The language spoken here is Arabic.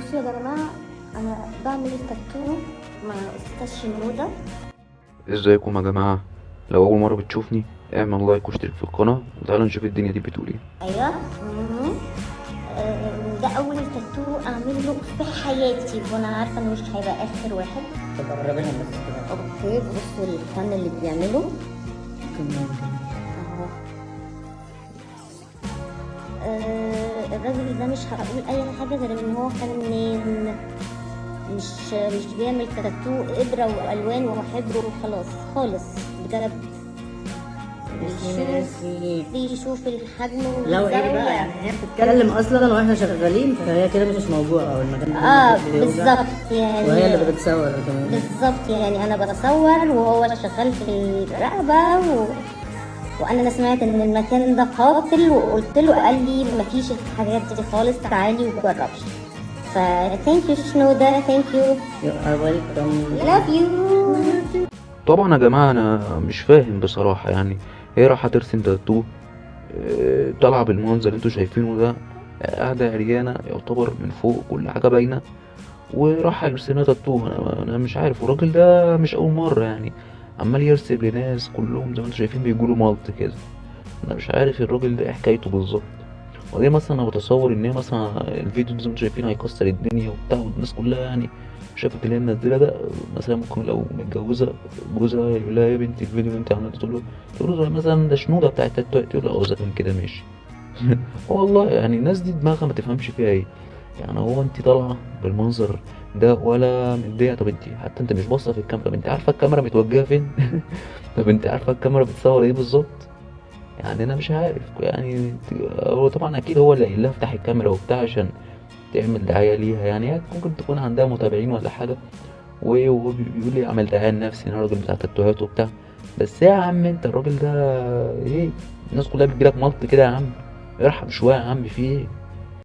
بصوا يا جماعة، أنا بعمل التاتو مع أستاذ شنودة. ازيكم يا جماعة؟ لو أول مرة بتشوفني اعمل لايك واشترك في القناة وتعالوا نشوف الدنيا دي بتقول ايه. أيوة. ده أول تاتو أعمله في حياتي، وأنا عارفة إنه مش هيبقى آخر واحد. طب قربي لهم بس كده. أوكي، بصوا الفن اللي بيعمله أهو. الراجل ده مش هقول أي حاجة غير إن هو فنان، مش بيعمل تاتو إبرة وألوان وحبر وخلاص خالص، بجد. بيشوف الحجم لو ايه بقى، يعني هي بتتكلم اصلا واحنا شغالين، فهي كده مش موجوعه او المكان بالظبط يعني، وهي اللي بتصور كمان. بالظبط يعني انا بصور وهو شغال في الرقبه وانا سمعت ان المكان ده قاتل، وقلت له، قال لي مفيش الحاجات دي خالص، تعالي وجربي. ف ثانك يو شنودة، ثانك يو، لاف يو. طبعا يا جماعة أنا مش فاهم بصراحة، يعني هي رايحة ترسم تاتو، طالعة بالمنظر اللي انتوا شايفينه ده، قاعدة عريانة يعتبر من فوق كل حاجة باينة، وراح يرسم تاتو. أنا مش عارف، والراجل ده مش أول مرة يعني عمال يرسم لناس كلهم زي ما انتوا شايفين بيقولوا مالت كده. أنا مش عارف الراجل ده ايه حكايته بالظبط. ودي مثلا انا بتصور ان هي مثلا الفيديو زي ما انتوا شايفين هيكسر الدنيا وبتاع، والناس كلها يعني شافت اللي هي منزله ده. مثلا ممكن لو متجوزه جوزها يقول لها يا بنتي الفيديو اللي انت عملته، تقول له مثلا ده شنوده بتاع التاتو، تقول له اذا كان كده ماشي. والله يعني الناس دي دماغها ما تفهمش فيها ايه. يعني هو انت طالعه بالمنظر ده ولا متضايقه؟ طب انت حتى انت مش باصه في الكاميرا، طب انت عارفه الكاميرا متوجهه فين؟ طب انت عارفه الكاميرا بتصور ايه بالظبط؟ يعني انا مش عارف يعني. هو طبعا اكيد هو اللي قايل لها افتح الكاميرا وبتاع عشان تعمل دعايه ليها، يعني هي ممكن تكون عندها متابعين ولا حاجه، وهو بيقول لي اعمل دعايه لنفسي، انا راجل بتاع تاتوهات وبتاع. بس يا عم انت الراجل ده ايه؟ الناس كلها بتجيلك ملط كده يا عم، ارحم شويه يا عم، في ايه؟